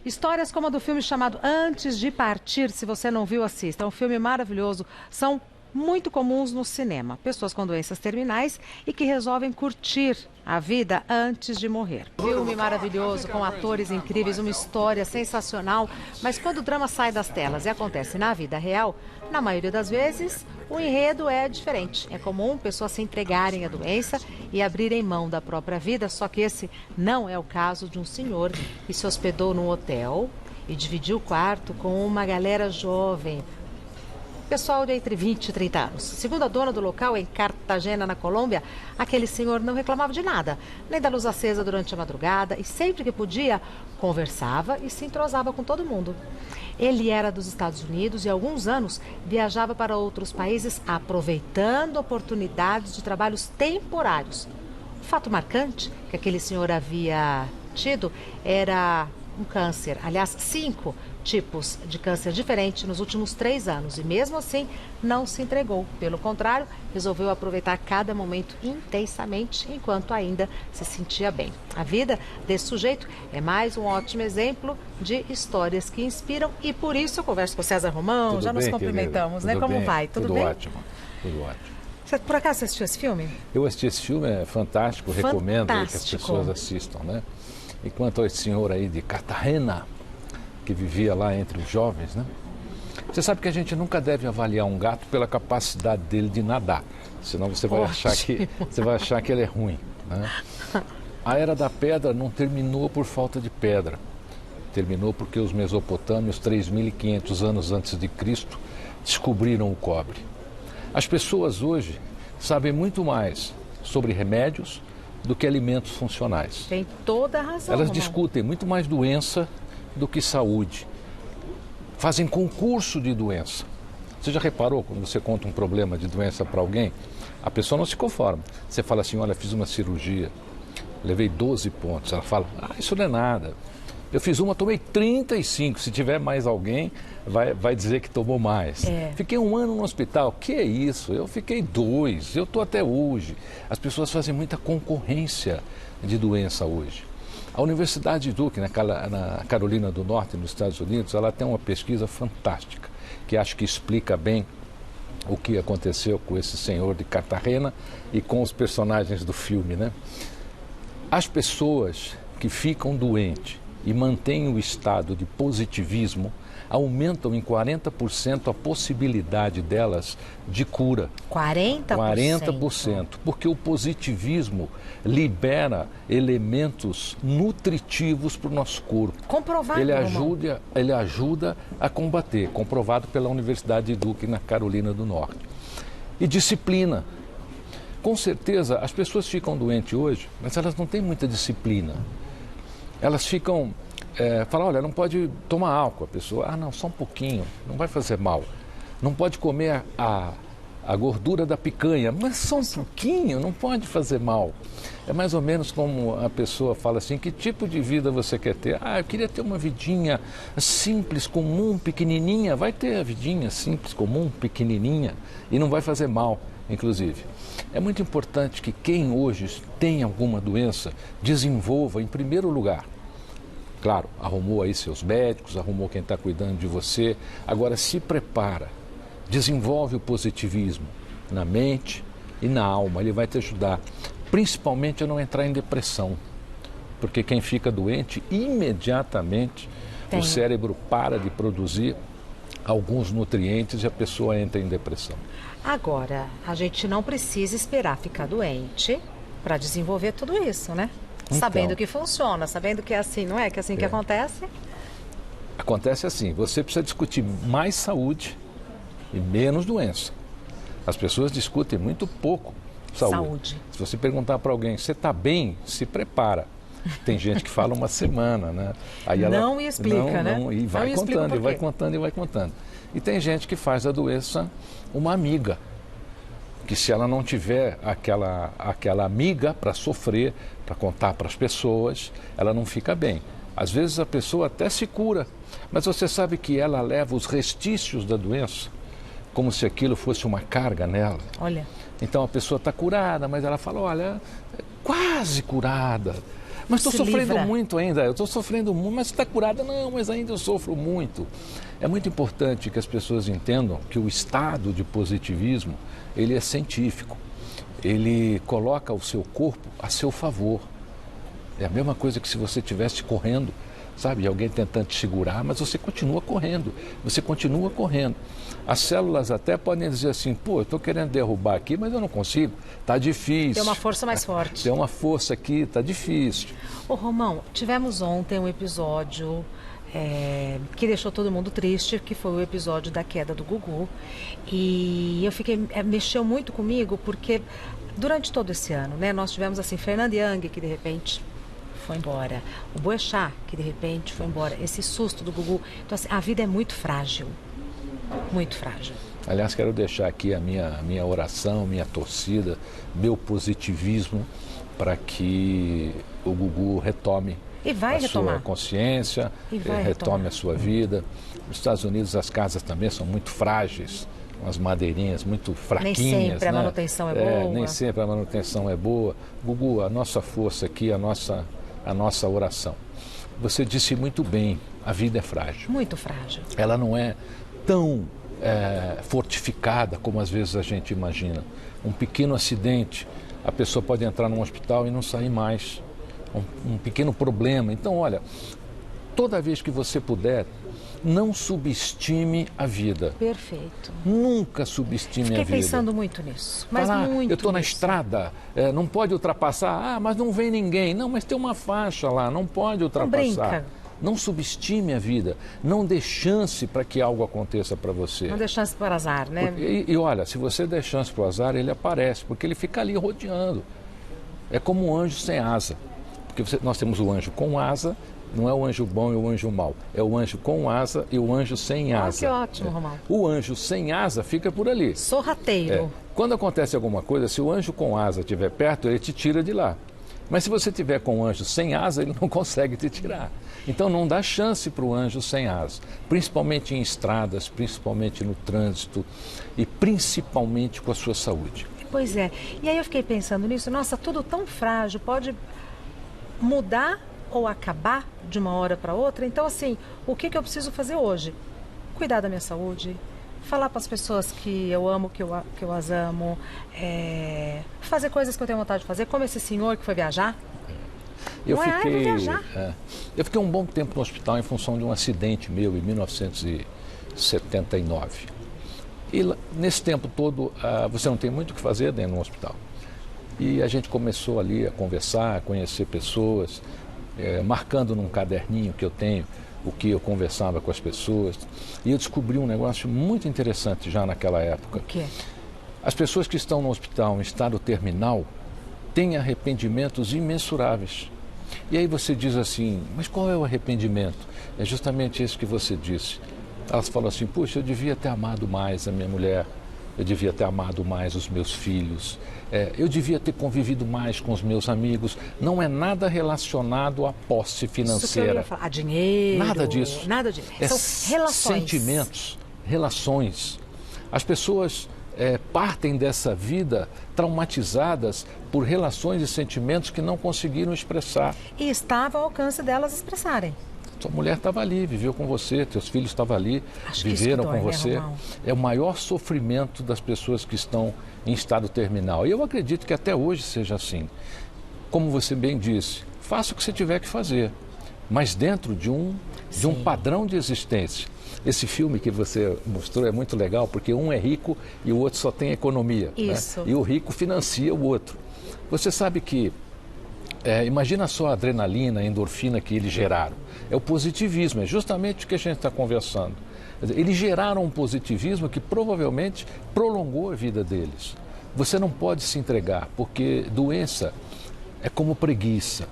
Histórias como a do filme chamado Antes de Partir, se você não viu, assista. É um filme maravilhoso. São muito comuns no cinema. Pessoas com doenças terminais e que resolvem curtir a vida antes de morrer. Filme maravilhoso, com atores incríveis, uma história sensacional. Mas quando o drama sai das telas e acontece na vida real, na maioria das vezes, o enredo é diferente. É comum pessoas se entregarem à doença e abrirem mão da própria vida, só que esse não é o caso de um senhor que se hospedou num hotel e dividiu o quarto com uma galera jovem. Pessoal de entre 20 e 30 anos. Segundo a dona do local, em Cartagena, na Colômbia, aquele senhor não reclamava de nada, nem da luz acesa durante a madrugada, e sempre que podia, conversava e se entrosava com todo mundo. Ele era dos Estados Unidos e há alguns anos viajava para outros países aproveitando oportunidades de trabalhos temporários. O fato marcante que aquele senhor havia tido era um câncer, aliás, 5 tipos de câncer diferentes nos últimos 3 anos. E mesmo assim, não se entregou. Pelo contrário, resolveu aproveitar cada momento intensamente, enquanto ainda se sentia bem. A vida desse sujeito é mais um ótimo exemplo de histórias que inspiram. E por isso eu converso com o César Romão. Tudo já nos bem, cumprimentamos, querida? né? Tudo Como bem? vai? Tudo bem? Ótimo, tudo ótimo. Você, por acaso, você assistiu esse filme? Eu assisti esse filme, é fantástico, recomendo aí que as pessoas assistam, né? Enquanto esse senhor aí de Cartagena, que vivia lá entre os jovens, né? Você sabe que a gente nunca deve avaliar um gato pela capacidade dele de nadar, senão você vai achar que ele é ruim, né? A Era da Pedra não terminou por falta de pedra, terminou porque os mesopotâmios, 3.500 anos antes de Cristo, descobriram o cobre. As pessoas hoje sabem muito mais sobre remédios do que alimentos funcionais. Tem toda a razão. Elas Romão. discutem muito mais doença do que saúde. Fazem concurso de doença. Você já reparou quando você conta um problema de doença para alguém? A pessoa não se conforma. Você fala assim, olha, fiz uma cirurgia, levei 12 pontos. Ela fala, isso não é nada. Eu fiz uma, tomei 35. Se tiver mais alguém, vai dizer que tomou mais. Fiquei 1 ano no hospital. Que é isso? Eu fiquei 2. Eu estou até hoje. As pessoas fazem muita concorrência de doença hoje. A Universidade de Duke, na Carolina do Norte, nos Estados Unidos, ela tem uma pesquisa fantástica, que acho que explica bem o que aconteceu com esse senhor de Cartagena e com os personagens do filme, né? As pessoas que ficam doentes e mantêm o estado de positivismo aumentam em 40% a possibilidade delas de cura. 40%? 40%, porque o positivismo libera elementos nutritivos para o nosso corpo. Comprovado, Ele ajuda a combater, comprovado pela Universidade de Duke, na Carolina do Norte. E disciplina. Com certeza, as pessoas ficam doentes hoje, mas elas não têm muita disciplina. Elas ficam... falam, olha, não pode tomar álcool. A pessoa, não, só um pouquinho, não vai fazer mal. Não pode comer a gordura da picanha, mas só um pouquinho, não pode fazer mal. É mais ou menos como a pessoa fala assim, que tipo de vida você quer ter? Eu queria ter uma vidinha simples, comum, pequenininha. Vai ter a vidinha simples, comum, pequenininha e não vai fazer mal, inclusive. É muito importante que quem hoje tem alguma doença desenvolva, em primeiro lugar, claro, arrumou aí seus médicos, arrumou quem está cuidando de você. Agora se prepara, desenvolve o positivismo na mente e na alma. Ele vai te ajudar, principalmente a não entrar em depressão. Porque quem fica doente, imediatamente o cérebro para de produzir alguns nutrientes e a pessoa entra em depressão. Agora, a gente não precisa esperar ficar doente para desenvolver tudo isso, né? Então, sabendo que funciona, sabendo que é assim, não é? Que é assim que acontece? Acontece assim, você precisa discutir mais saúde e menos doença. As pessoas discutem muito pouco saúde. Se você perguntar para alguém, você está bem? Se prepara. Tem gente que fala uma semana, né? Aí ela não explica, né? E vai contando, e vai contando, e vai contando. E tem gente que faz a doença uma amiga. Que se ela não tiver aquela amiga para sofrer, para contar para as pessoas, ela não fica bem. Às vezes a pessoa até se cura, mas você sabe que ela leva os restícios da doença, como se aquilo fosse uma carga nela. Olha. Então a pessoa está curada, mas ela fala, olha, quase curada, Mas estou sofrendo livra. muito ainda, eu estou sofrendo muito, mas está curada? Não, mas ainda eu sofro muito. É muito importante que as pessoas entendam que o estado de positivismo, ele é científico. Ele coloca o seu corpo a seu favor. É a mesma coisa que se você estivesse correndo, sabe, alguém tentando te segurar, mas você continua correndo, você continua correndo. As células até podem dizer assim, pô, eu estou querendo derrubar aqui, mas eu não consigo, está difícil. Tem uma força mais forte. Tem uma força aqui, está difícil. Ô Romão, tivemos ontem um episódio que deixou todo mundo triste, que foi o episódio da queda do Gugu. E eu fiquei, mexeu muito comigo, porque durante todo esse ano, né, nós tivemos assim, Fernanda Young, que de repente foi embora, o Boechat, que de repente foi embora, esse susto do Gugu. Então assim, a vida é muito frágil, muito frágil. Aliás, quero deixar aqui a minha oração, minha torcida, meu positivismo para que o Gugu retome E vai retomar. sua consciência, retome retomar. a sua vida. Nos Estados Unidos as casas também são muito frágeis, umas madeirinhas muito fraquinhas. Nem sempre a né? manutenção é boa. Nem sempre a manutenção é boa. Gugu, a nossa força aqui, a nossa oração. Você disse muito bem, a vida é frágil. Muito frágil. Ela não é tão fortificada como às vezes a gente imagina. Um pequeno acidente, a pessoa pode entrar num hospital e não sair mais. Um pequeno problema. Então, olha, toda vez que você puder, não subestime a vida. Perfeito. Nunca subestime a vida. Fiquei pensando muito nisso. Mas Fala, muito. eu estou na nisso. estrada, não pode ultrapassar. Ah, mas não vem ninguém. Não, mas tem uma faixa lá, não pode ultrapassar. Não brinca. Não subestime a vida. Não dê chance para que algo aconteça para você. Não dê chance para o azar, né? E olha, se você der chance para o azar, ele aparece, porque ele fica ali rodeando. É como um anjo sem asa. Porque nós temos o anjo com asa, não é o anjo bom e o anjo mau. É o anjo com asa e o anjo sem asa. Que ótimo, Romão. O anjo sem asa fica por ali. Sorrateiro. Quando acontece alguma coisa, se o anjo com asa estiver perto, ele te tira de lá. Mas se você estiver com o anjo sem asa, ele não consegue te tirar. Então não dá chance para o anjo sem asa. Principalmente em estradas, principalmente no trânsito e principalmente com a sua saúde. Pois é. E aí eu fiquei pensando nisso. Nossa, tudo tão frágil. Pode mudar ou acabar de uma hora para outra. Então, assim, o que eu preciso fazer hoje? Cuidar da minha saúde, falar para as pessoas que eu amo, que eu as amo, fazer coisas que eu tenho vontade de fazer, como esse senhor que foi viajar. Eu vou viajar. Eu fiquei um bom tempo no hospital em função de um acidente meu em 1979. E nesse tempo todo, você não tem muito o que fazer dentro do hospital. E a gente começou ali a conversar, a conhecer pessoas, marcando num caderninho que eu tenho o que eu conversava com as pessoas. E eu descobri um negócio muito interessante já naquela época. O quê? As pessoas que estão no hospital em estado terminal têm arrependimentos imensuráveis. E aí você diz assim, mas qual é o arrependimento? É justamente isso que você disse. Elas falam assim, puxa, eu devia ter amado mais a minha mulher, eu devia ter amado mais os meus filhos, eu devia ter convivido mais com os meus amigos. Não é nada relacionado à posse financeira. Isso que eu ia falar. A dinheiro. Nada disso. Nada disso. São relações. Sentimentos, relações. As pessoas partem dessa vida traumatizadas por relações e sentimentos que não conseguiram expressar. E estava ao alcance delas expressarem. Sua mulher estava ali, viveu com você, teus filhos estavam ali, Acho que viveram isso dói, com você. né, Romão? É o maior sofrimento das pessoas que estão em estado terminal. E eu acredito que até hoje seja assim. Como você bem disse, faça o que você tiver que fazer, mas dentro de um padrão de existência. Esse filme que você mostrou é muito legal, porque um é rico e o outro só tem economia. Isso. Né? E o rico financia o outro. Você sabe que, imagina só a adrenalina, a endorfina que eles geraram. É o positivismo, é justamente o que a gente está conversando. Eles geraram um positivismo que provavelmente prolongou a vida deles. Você não pode se entregar, porque doença é como preguiça.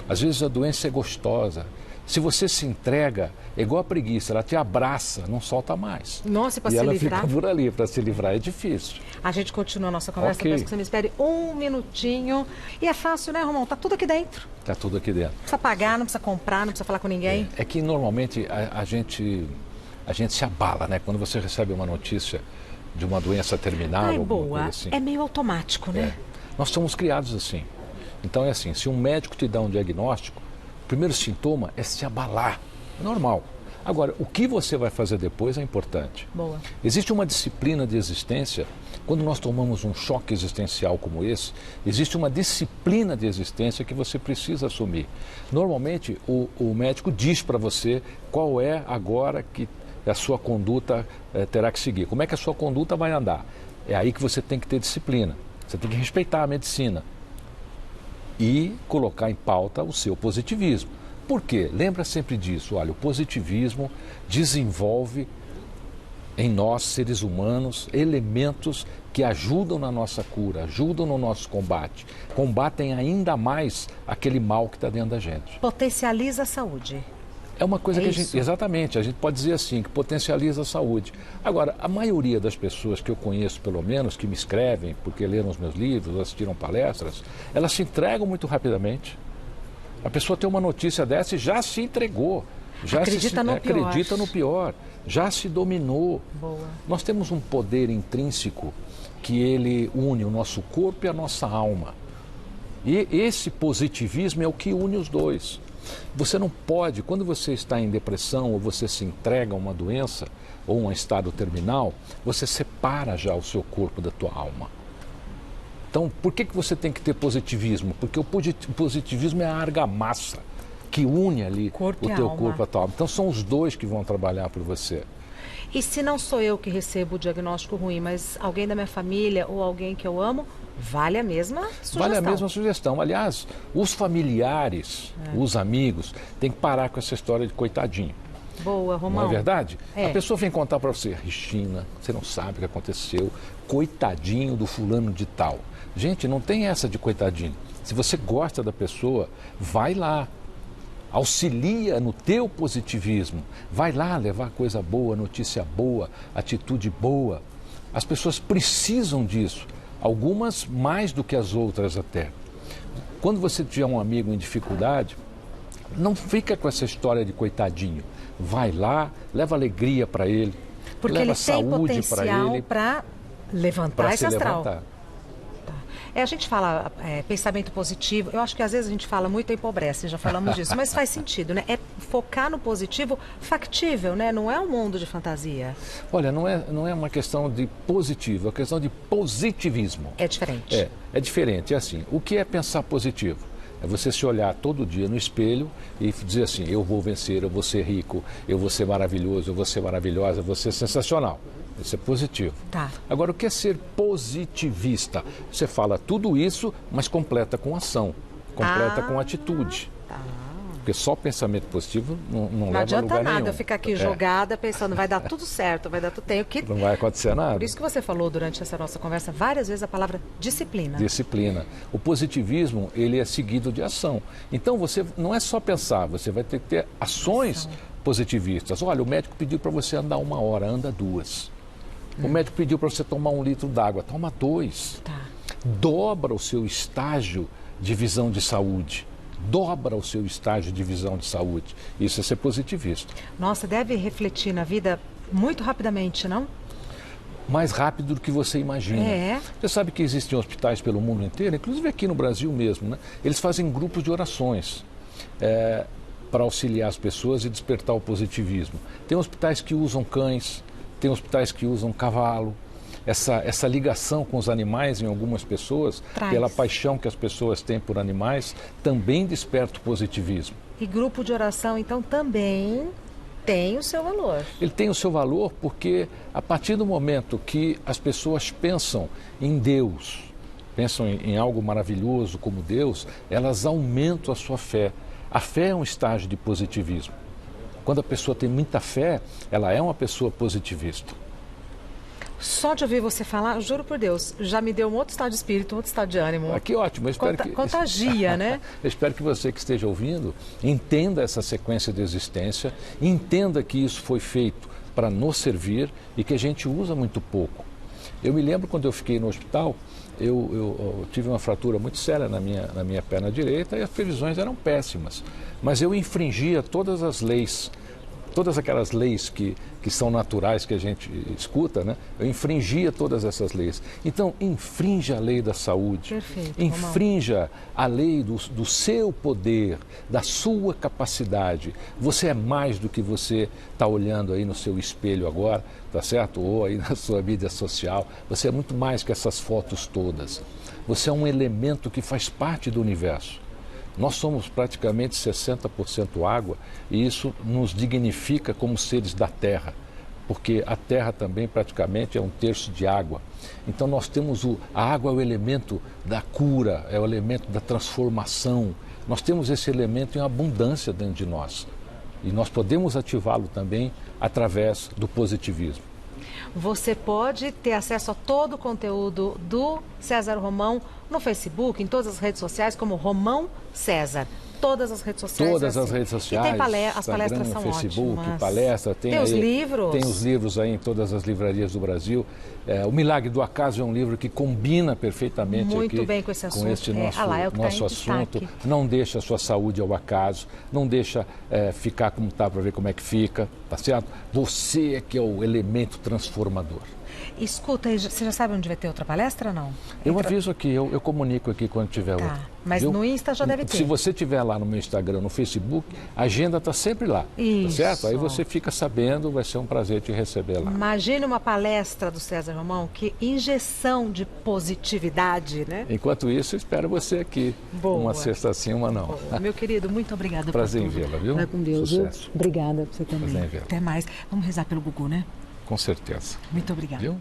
Às vezes a doença é gostosa. Se você se entrega, é igual a preguiça, ela te abraça, não solta mais. Nossa, e para se ela livrar? fica por ali, para se livrar é difícil. A gente continua a nossa conversa, Ok. peço que você me espere um minutinho. E é fácil, né, Romão? Tá tudo aqui dentro. Está tudo aqui dentro. Não precisa pagar, não precisa comprar, não precisa falar com ninguém. É que normalmente a gente se abala, né? Quando você recebe uma notícia de uma doença terminal, Ai, alguma boa. coisa assim. É meio automático, né? Nós somos criados assim. Então é assim, se um médico te dá um diagnóstico, o primeiro sintoma é se abalar, é normal. Agora, o que você vai fazer depois é importante. Boa. Existe uma disciplina de existência, quando nós tomamos um choque existencial como esse, existe uma disciplina de existência que você precisa assumir. Normalmente, o médico diz para você qual é agora que a sua conduta terá que seguir. Como é que a sua conduta vai andar? É aí que você tem que ter disciplina. Você tem que respeitar a medicina e colocar em pauta o seu positivismo. Por quê? Lembra sempre disso. Olha, o positivismo desenvolve em nós, seres humanos, elementos que ajudam na nossa cura, ajudam no nosso combate, combatem ainda mais aquele mal que está dentro da gente. Potencializa a saúde. É uma coisa que a gente, isso? exatamente, a gente pode dizer assim, que potencializa a saúde. Agora, a maioria das pessoas que eu conheço, pelo menos, que me escrevem, porque leram os meus livros, assistiram palestras, elas se entregam muito rapidamente. A pessoa tem uma notícia dessa e já se entregou. Já acredita no pior, já se dominou. Boa. Nós temos um poder intrínseco que ele une o nosso corpo e a nossa alma. E esse positivismo é o que une os dois. Você não pode, quando você está em depressão ou você se entrega a uma doença ou um estado terminal, você separa já o seu corpo da tua alma. Então, por que você tem que ter positivismo? Porque o positivismo é a argamassa que une ali o teu corpo e a tua alma. Então, são os dois que vão trabalhar por você. E se não sou eu que recebo o diagnóstico ruim, mas alguém da minha família ou alguém que eu amo, vale a mesma sugestão? Vale a mesma sugestão. Aliás, os familiares, os amigos, têm que parar com essa história de coitadinho. Boa, Romão. Não é verdade? É. A pessoa vem contar para você, Cristina, você não sabe o que aconteceu, coitadinho do fulano de tal. Gente, não tem essa de coitadinho. Se você gosta da pessoa, vai lá. Auxilia no teu positivismo. Vai lá levar coisa boa, notícia boa, atitude boa. As pessoas precisam disso. Algumas mais do que as outras até. Quando você tiver um amigo em dificuldade, não fica com essa história de coitadinho. Vai lá, leva alegria para ele, porque leva ele saúde para ele. Para levantar esse astral. Levantar. A gente fala pensamento positivo, eu acho que às vezes a gente fala muito e empobrece, já falamos disso, mas faz sentido, né? É focar no positivo factível, né? Não é um mundo de fantasia. Olha, não é uma questão de positivo, é uma questão de positivismo. É diferente. É diferente. É assim, o que é pensar positivo? É você se olhar todo dia no espelho e dizer assim, eu vou vencer, eu vou ser rico, eu vou ser maravilhoso, eu vou ser maravilhosa, eu vou ser sensacional. Isso é positivo. Tá. Agora, o que é ser positivista? Você fala tudo isso, mas completa com ação, completa com atitude. Tá. Porque só pensamento positivo não leva a lugar nenhum. Não adianta nada eu ficar aqui jogada pensando, vai dar tudo certo, vai dar tudo tem o que... Não vai acontecer nada. Por isso que você falou durante essa nossa conversa várias vezes a palavra disciplina. Disciplina. O positivismo, ele é seguido de ação. Então, você não é só pensar, você vai ter que ter ações positivistas. Olha, o médico pediu para você andar 1 hora, anda 2. O médico pediu para você tomar 1 litro d'água, toma 2. Tá. Dobra o seu estágio de visão de saúde. Dobra o seu estágio de visão de saúde. Isso é ser positivista. Nossa, deve refletir na vida muito rapidamente, não? Mais rápido do que você imagina. É. Você sabe que existem hospitais pelo mundo inteiro, inclusive aqui no Brasil mesmo, né? Eles fazem grupos de orações para auxiliar as pessoas e despertar o positivismo. Tem hospitais que usam cães, tem hospitais que usam cavalo. Essa ligação com os animais em algumas pessoas, pela paixão que as pessoas têm por animais, também desperta o positivismo. E grupo de oração, então, também tem o seu valor. Ele tem o seu valor porque, a partir do momento que as pessoas pensam em Deus, pensam em algo maravilhoso como Deus, elas aumentam a sua fé. A fé é um estágio de positivismo. Quando a pessoa tem muita fé, ela é uma pessoa positivista. Só de ouvir você falar, juro por Deus, já me deu um outro estado de espírito, um outro estado de ânimo. Que ótimo. Eu espero contagia, né? Eu espero que você que esteja ouvindo entenda essa sequência de existência, entenda que isso foi feito para nos servir e que a gente usa muito pouco. Eu me lembro quando eu fiquei no hospital, eu tive uma fratura muito séria na minha perna direita e as previsões eram péssimas. Mas eu infringia todas as leis todas aquelas leis que são naturais que a gente escuta, né? Eu infringia todas essas leis. Então, infrinja a lei da saúde. Perfeito, infrinja a lei do seu poder, da sua capacidade. Você é mais do que você está olhando aí no seu espelho agora, tá certo? Ou aí na sua mídia social. Você é muito mais que essas fotos todas. Você é um elemento que faz parte do universo. Nós somos praticamente 60% água e isso nos dignifica como seres da Terra, porque a Terra também praticamente é 1/3 de água. Então nós temos a água é o elemento da cura, é o elemento da transformação. Nós temos esse elemento em abundância dentro de nós e nós podemos ativá-lo também através do positivismo. Você pode ter acesso a todo o conteúdo do César Romão no Facebook, em todas as redes sociais, como Romão César. Todas as redes sociais. Todas as redes sociais. E tem as palestras são Facebook, ótimas. palestra, tem os livros. Tem os livros aí em todas as livrarias do Brasil. O Milagre do Acaso é um livro que combina perfeitamente muito aqui bem com esse assunto. Com este nosso assunto. Não deixa a sua saúde ao acaso, não deixa ficar como está para ver como é que fica, tá certo? Você é que é o elemento transformador. Escuta, você já sabe onde vai ter outra palestra ou não? Eu aviso aqui, eu comunico aqui quando tiver outra. Mas no Insta já deve ter. Se você estiver lá no meu Instagram, no Facebook, a agenda está sempre lá, isso. Tá certo? Aí você fica sabendo, vai ser um prazer te receber lá. Imagine uma palestra do César Romão, que injeção de positividade, né? Enquanto isso, espero você aqui. Boa. Uma sexta sim, uma não. Boa. Meu querido, muito obrigada. Prazer em vê-la, viu? Vai com Deus. Sucesso. Obrigada, você também. Prazer em vê-la. Até mais. Vamos rezar pelo Gugu, né? Com certeza. Muito obrigada. Viu?